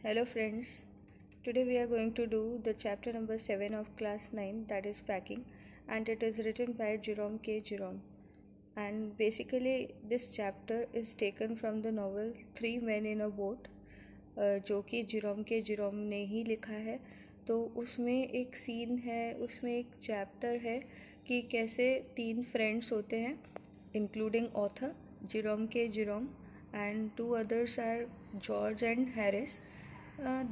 Hello friends, today we are going to do the chapter number 7 of class 9, that is packing, and it is written by Jerome K. Jerome. And basically this chapter is taken from the novel Three Men in a Boat, जो कि Jerome के Jerome ने ही लिखा है। तो उसमें एक scene है, उसमें एक चैप्टर है कि कैसे तीन फ्रेंड्स होते हैं इंक्लूडिंग ऑथर जेरोम के Jerome and two others are George and Harris.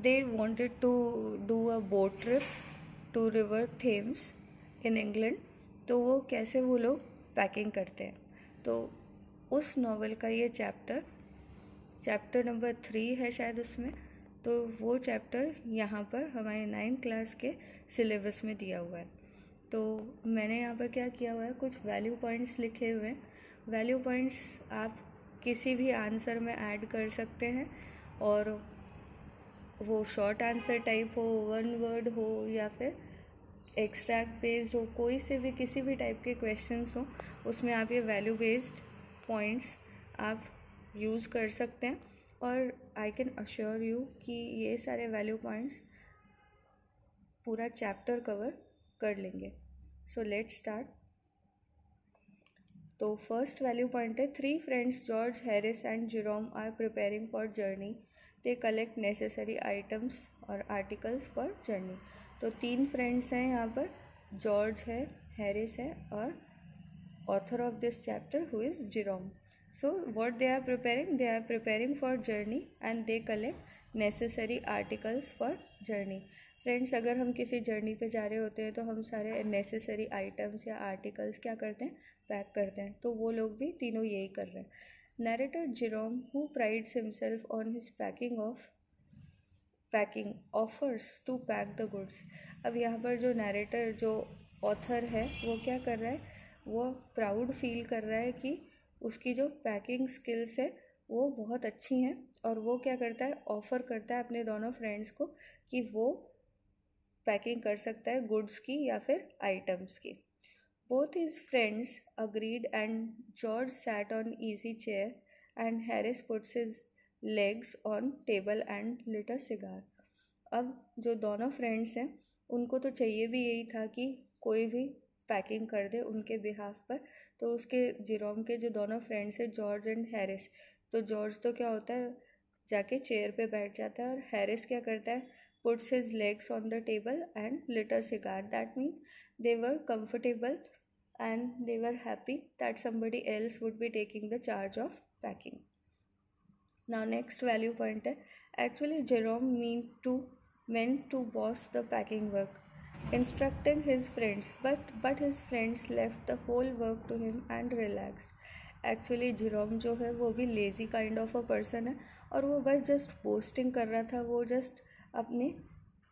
They wanted to do a boat trip to river Thames in England. तो वो कैसे वो लोग पैकिंग करते हैं, तो उस नॉवल का ये चैप्टर नंबर 3 है शायद उसमें। तो वो चैप्टर यहाँ पर हमारे 9th क्लास के सिलेबस में दिया हुआ है। तो मैंने यहाँ पर क्या किया हुआ है, कुछ वैल्यू पॉइंट्स लिखे हुए हैं। वैल्यू पॉइंट्स आप किसी भी आंसर में ऐड कर सकते हैं, और वो शॉर्ट आंसर टाइप हो, वन वर्ड हो, या फिर एक्सट्रैक्ट बेस्ड हो, कोई से भी किसी भी टाइप के क्वेश्चंस हो, उसमें आप ये वैल्यू बेस्ड पॉइंट्स आप यूज़ कर सकते हैं। और आई कैन अश्योर यू कि ये सारे वैल्यू पॉइंट्स पूरा चैप्टर कवर कर लेंगे। So let's start. तो फर्स्ट वैल्यू पॉइंट है, 3 friends George, Harris and Jerome are preparing for journey. They collect necessary items और आर्टिकल्स फॉर जर्नी। तो 3 फ्रेंड्स हैं यहाँ पर, जॉर्ज है, हैरिस है, और author of this chapter who is Jerome. So what they are preparing for journey and they collect necessary articles for journey. Friends, अगर हम किसी जर्नी पे जा रहे होते हैं तो हम सारे नेसेसरी आइटम्स या आर्टिकल्स क्या करते हैं, पैक करते हैं। तो वो लोग भी तीनों यही कर रहे हैं। Narrator Jerome who prides himself on his packing offers to pack the goods. अब यहाँ पर जो नरेटर, जो ऑथर है, वो क्या कर रहा है, वो प्राउड फील कर रहा है कि उसकी जो पैकिंग स्किल्स है वो बहुत अच्छी हैं, और वो क्या करता है, ऑफ़र करता है अपने दोनों फ्रेंड्स को कि वो पैकिंग कर सकता है गुड्स की या फिर आइटम्स की। Both his friends agreed and George sat on easy chair and Harris puts his legs on table and lit a cigar. अब जो दोनों फ्रेंड्स हैं उनको तो चाहिए भी यही था कि कोई भी पैकिंग कर दे उनके बिहाफ पर। तो उसके जेरोम के जो दोनों फ्रेंड्स हैं, जॉर्ज एंड हैरिस, तो जॉर्ज तो क्या होता है, जाके चेयर पे बैठ जाता है, और हैरिस क्या करता है, puts his legs on the table and lit a cigar. That means they were comfortable and they were happy that somebody else would be taking the charge of packing. Now next value point है, actually Jerome meant to boss the packing work, instructing his friends, but his friends left the whole work to him and relaxed. Actually Jerome जो है वो भी lazy kind of a person है, और वो बस just boasting कर रहा था, वो जस्ट अपनी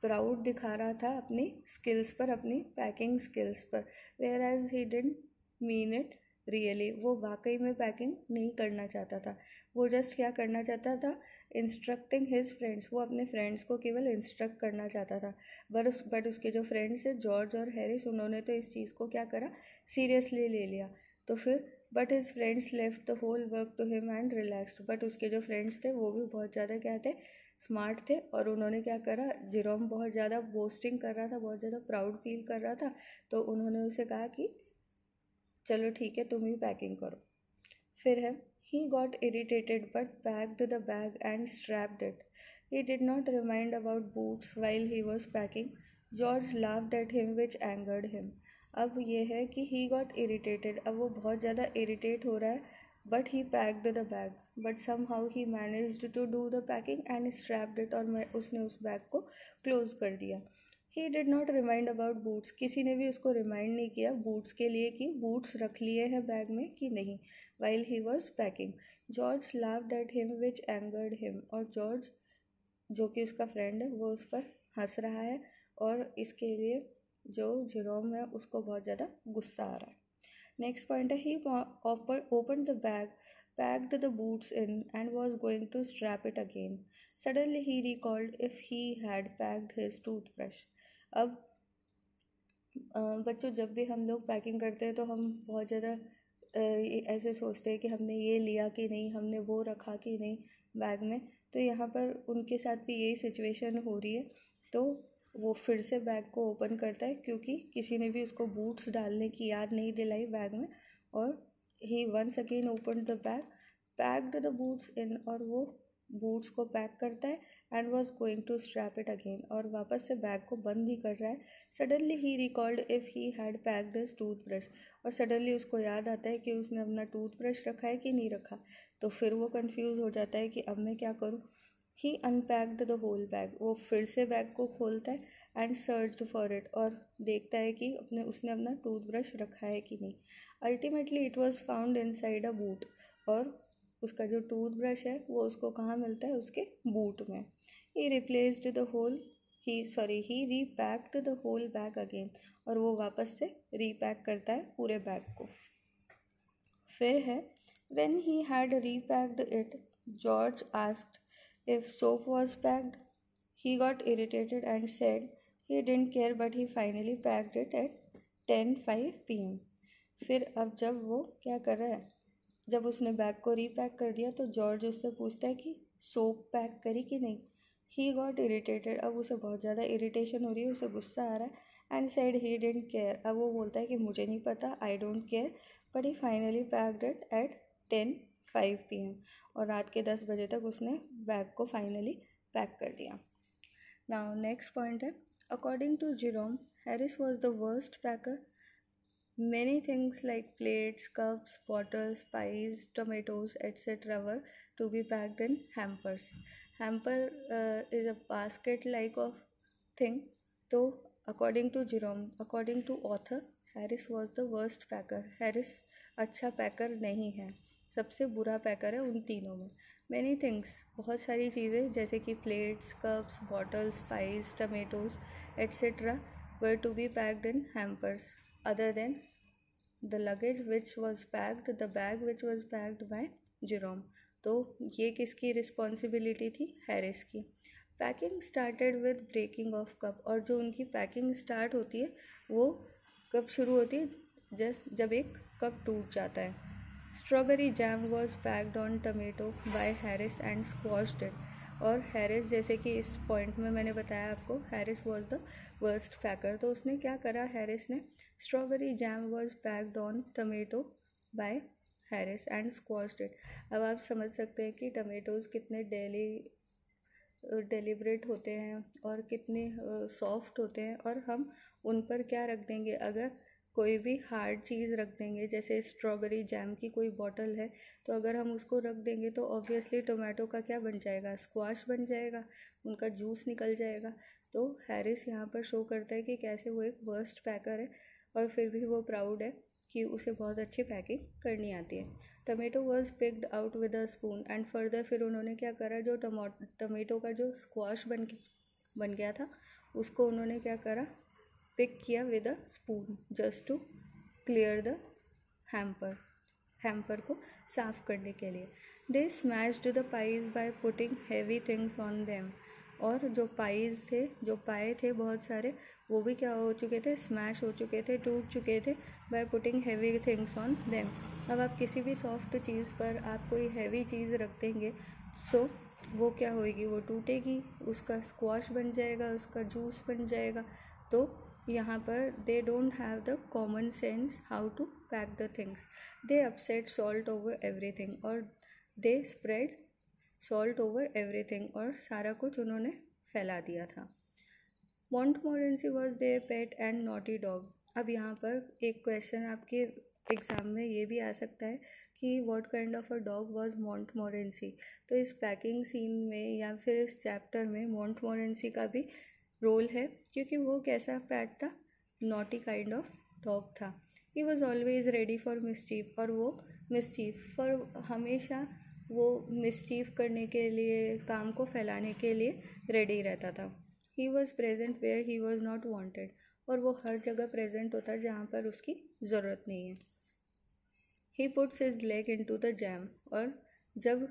प्राउड दिखा रहा था अपनी स्किल्स पर, अपनी पैकिंग स्किल्स पर, whereas he didn't mean it really. वो वाकई में पैकिंग नहीं करना चाहता था, वो जस्ट क्या करना चाहता था, इंस्ट्रक्टिंग हिज फ्रेंड्स, वो अपने फ्रेंड्स को केवल इंस्ट्रक्ट करना चाहता था। बट उसके जो फ्रेंड्स हैं जॉर्ज और हैरिस, उन्होंने तो इस चीज़ को क्या करा, सीरियसली ले लिया। तो फिर but his friends left the whole work to him and relaxed. But उसके जो फ्रेंड्स थे वो भी बहुत ज़्यादा क्या थे, स्मार्ट थे, और उन्होंने क्या करा, जेरोम बहुत ज़्यादा बोस्टिंग कर रहा था, बहुत ज़्यादा प्राउड फील कर रहा था, तो उन्होंने उसे कहा कि चलो ठीक है, तुम ही पैकिंग करो। फिर है, he got irritated but packed the bag and strapped it. He did not remind about boots while he was packing. George laughed at him which angered him. अब ये है कि he got irritated, अब वो बहुत ज़्यादा इरिटेट हो रहा है, but he packed the bag, but somehow he managed to do the packing and strapped it, और उसने उस बैग को क्लोज कर दिया। He did not remind about boots, किसी ने भी उसको रिमाइंड नहीं किया बूट्स के लिए कि बूट्स रख लिए हैं बैग में कि नहीं, while he was packing. George laughed at him which angered him, और जॉर्ज जो कि उसका फ्रेंड है वो उस पर हंस रहा है, और इसके लिए जो जेरोम है उसको बहुत ज़्यादा गुस्सा आ रहा है। नेक्स्ट पॉइंट है, he opened the bag, packed the boots in and was going to strap it again. Suddenly he recalled if he had packed his toothbrush. अब बच्चों, जब भी हम लोग पैकिंग करते हैं तो हम बहुत ज़्यादा ऐसे सोचते हैं कि हमने ये लिया कि नहीं, हमने वो रखा कि नहीं बैग में। तो यहाँ पर उनके साथ भी यही सिचुएशन हो रही है। तो वो फिर से बैग को ओपन करता है क्योंकि किसी ने भी उसको बूट्स डालने की याद नहीं दिलाई बैग में, और he once again open the bag, packed the boots in, और वो बूट्स को पैक करता है and was going to strap it again, और वापस से बैग को बंद भी कर रहा है। Suddenly he recalled if he had packed his toothbrush, और सडनली उसको याद आता है कि उसने अपना टूथब्रश रखा है कि नहीं रखा। तो फिर वो कंफ्यूज हो जाता है कि अब मैं क्या करूँ। ही अनपैक्ड द होल बैग, वो फिर से बैग को खोलता है एंड सर्च्ड फॉर इट, और देखता है कि उसने अपना टूथब्रश रखा है कि नहीं। Ultimately it was found inside a boot, और उसका जो टूथब्रश है वो उसको कहाँ मिलता है, उसके बूट में। He replaced the whole he repacked the whole bag again, और वो वापस से रीपैक करता है पूरे बैग को। फिर है when he had repacked it, George asked if soap was packed. He got irritated and said he didn't care, but he finally packed it at 10:05 PM। फिर अब जब वो क्या कर रहा है, जब उसने बैग को रीपैक कर दिया तो जॉर्ज उससे पूछता है कि सोप पैक करी कि नहीं। ही गॉट इरिटेटेड, अब उसे बहुत ज़्यादा इरिटेशन हो रही है, उसे गुस्सा आ रहा है। And said he didn't care, अब वो बोलता है कि मुझे नहीं पता, I don't care, but he finally packed it at 10:05 PM, और रात के 10 बजे तक उसने बैग को फाइनली पैक कर दिया। नाउ नेक्स्ट पॉइंट है, according to Jerome, Harris was the worst packer. Many things like plates, cups, bottles, pies, tomatoes, etc. were to be packed in hampers. Hamper is a basket-like of thing. So, according to Jerome, according to author, Harris was the worst packer. Harris अच्छा पैकर नहीं है, सबसे बुरा पैकर है उन तीनों में। Many things, बहुत सारी चीज़ें जैसे कि plates, cups, bottles, pies, tomatoes, etc. were to be packed in hampers. Other than the luggage which was packed, the bag which was packed by Jerome. तो ये किसकी रिस्पॉन्सिबिलिटी थी, हैरिस की। Packing started with breaking of cup, और जो उनकी packing start होती है वो कब शुरू होती है, जब एक कप टूट जाता है। Strawberry jam was packed on tomato by Harris and squashed it, और हैरिस, जैसे कि इस पॉइंट में मैंने बताया आपको, Harris was the worst packer, तो उसने क्या करा, हैरिस ने strawberry jam was packed on tomato by Harris and squashed it. अब आप समझ सकते हैं कि टमेटोज़ कितने डेलिब्रेट होते हैं और कितने सॉफ्ट होते हैं, और हम उन पर क्या रख देंगे, अगर कोई भी हार्ड चीज़ रख देंगे, जैसे स्ट्रॉबेरी जैम की कोई बॉटल है, तो अगर हम उसको रख देंगे तो ऑब्वियसली टोमेटो का क्या बन जाएगा, स्क्वाश बन जाएगा, उनका जूस निकल जाएगा। तो हैरिस यहाँ पर शो करता है कि कैसे वो एक वर्स्ट पैकर है, और फिर भी वो प्राउड है कि उसे बहुत अच्छी पैकिंग करनी आती है। Tomato was picked out with a spoon, and further फिर उन्होंने क्या करा, जो टमेटो का जो स्क्वाश बन गया था उसको उन्होंने क्या करा, पिक किया with a spoon just to clear the hamper को साफ करने के लिए। They smashed the pies by putting heavy things on them, और जो पाए थे बहुत सारे, वो भी क्या हो चुके थे, स्मैश हो चुके थे, टूट चुके थे, bye putting heavy things on them. अब आप किसी भी सॉफ्ट चीज़ पर आप कोई हैवी चीज़ रख देंगे, सो वो क्या होएगी, वो टूटेगी, उसका स्क्वाश बन जाएगा, उसका जूस बन जाएगा। तो यहाँ पर they don't have the common sense how to pack the things, they upset salt over everything, और they spread salt over everything, और सारा कुछ उन्होंने फैला दिया था। Montmorency was their pet and naughty dog. अब यहाँ पर एक क्वेश्चन आपके एग्ज़ाम में ये भी आ सकता है कि what kind of a dog was Montmorency. तो इस पैकिंग सीन में या फिर इस चैप्टर में मोंटमोरेंसी का भी रोल है, क्योंकि वो कैसा पैट था, नॉटी काइंड ऑफ डॉग था। He was always ready for mischief, और वो हमेशा वो मिसचीफ करने के लिए, काम को फैलाने के लिए रेडी रहता था। He was present where he was not wanted, और वो हर जगह प्रेजेंट होता है जहाँ पर उसकी ज़रूरत नहीं है। He puts his leg into the jam, और जब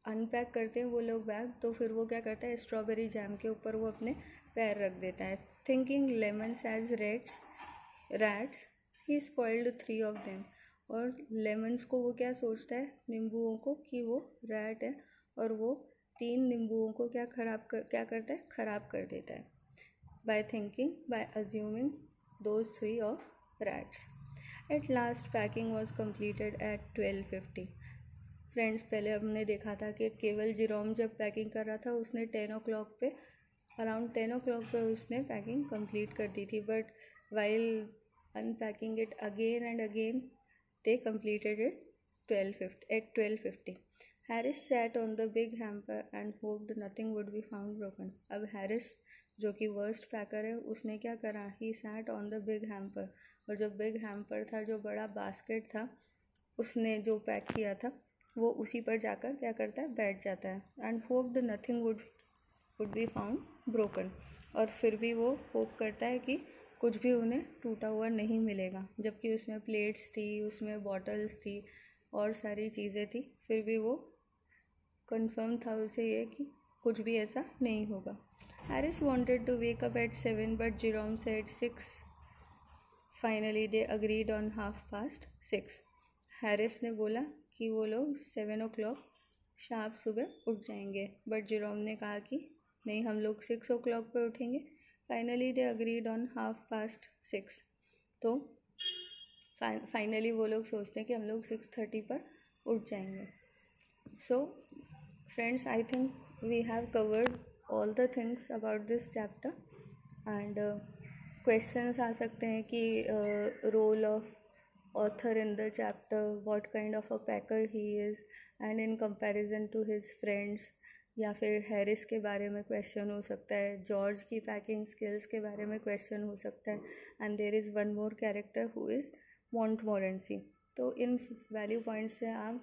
अनपैक करते हैं वो लोग बैग, तो फिर वो क्या करता है, स्ट्रॉबेरी जैम के ऊपर वो अपने पैर रख देता है। Thinking lemons as rats he spoiled 3 of them, और लेमन्स को वो क्या सोचता है, नींबुओं को, कि वो रैट है और वो 3 नींबुओं को क्या करता है, ख़राब कर देता है, by assuming those 3 of rats. At last packing was completed at 12:50. Friends, पहले हमने देखा था कि केवल जिरोम जब पैकिंग कर रहा था उसने 10 o'clock पे, अराउंड 10 o'clock पे उसने पैकिंग कंप्लीट कर दी थी, but while unpacking it again and again they completed it at 12:50. Harris sat on the big hamper and hoped nothing would be found broken. अब हैरिस जो कि वर्स्ट पैकर है, उसने क्या करा, he sat on the big hamper, और जो big hamper था, जो बड़ा बास्केट था, उसने जो पैक किया था वो उसी पर जाकर क्या करता है, बैठ जाता है, and hoped nothing would be found broken, और फिर भी वो होप करता है कि कुछ भी उन्हें टूटा हुआ नहीं मिलेगा, जबकि उसमें प्लेट्स थी, उसमें बॉटल्स थी और सारी चीज़ें थी, फिर भी वो कंफर्म था उसे ये कि कुछ भी ऐसा नहीं होगा. Harris wanted to wake up at 7 but Jerome said 6. Finally they agreed on 6:30. Harris ने बोला कि वो लोग 7 o'clock शार्प सुबह उठ जाएंगे, बट जेरोम ने कहा कि नहीं, हम लोग 6 o'clock पे उठेंगे. Finally they agreed on 6:30. तो फाइनली वो लोग सोचते हैं कि हम लोग 6:30 पर उठ जाएंगे. So friends, I think we have covered all the things about this chapter, and questions आ सकते हैं कि role of author in the chapter, what kind of a packer he is, and in comparison to his friends, या फिर Harris के बारे में question हो सकता है, जॉर्ज की पैकिंग स्किल्स के बारे में क्वेश्चन हो सकता है, and there is one more character who is Montmorency. तो इन वैल्यू पॉइंट से आप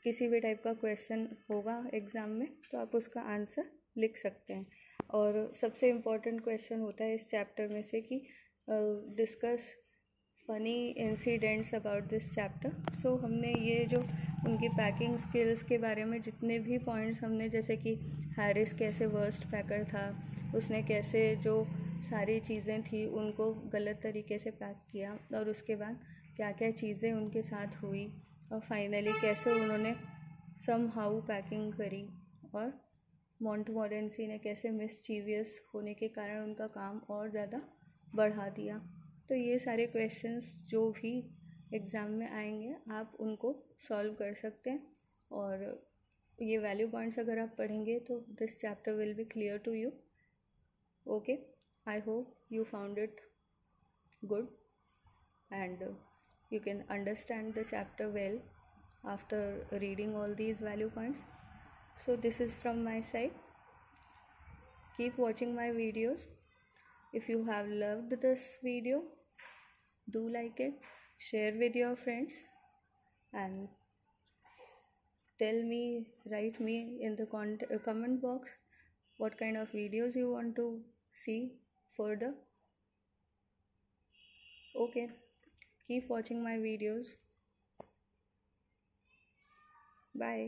किसी भी टाइप का क्वेश्चन होगा एग्ज़ाम में तो आप उसका आंसर लिख सकते हैं. और सबसे इम्पॉर्टेंट क्वेश्चन होता है इस चैप्टर में से कि discuss funny incidents about this chapter. So हमने ये जो उनकी पैकिंग स्किल्स के बारे में जितने भी पॉइंट्स हमने, जैसे कि हैरिस कैसे वर्स्ट पैकर था, उसने कैसे जो सारी चीज़ें थी उनको गलत तरीके से पैक किया, और उसके बाद क्या क्या चीज़ें उनके साथ हुई, और फाइनली कैसे उन्होंने सम हाउ पैकिंग करी, और मॉन्टमोरेंसी ने कैसे मिसचीवियस होने के कारण उनका काम और ज़्यादा बढ़ा दिया. तो ये सारे क्वेश्चंस जो भी एग्ज़ाम में आएंगे आप उनको सॉल्व कर सकते हैं, और ये वैल्यू पॉइंट्स अगर आप पढ़ेंगे तो this chapter will be clear to you. Okay, I hope you found it good and you can understand the chapter well after reading all these value points. So this is from my side. Keep watching my videos. If you have loved this video, do like it, share with your friends, and write me in the comment box what kind of videos you want to see further. Okay, keep watching my videos. Bye.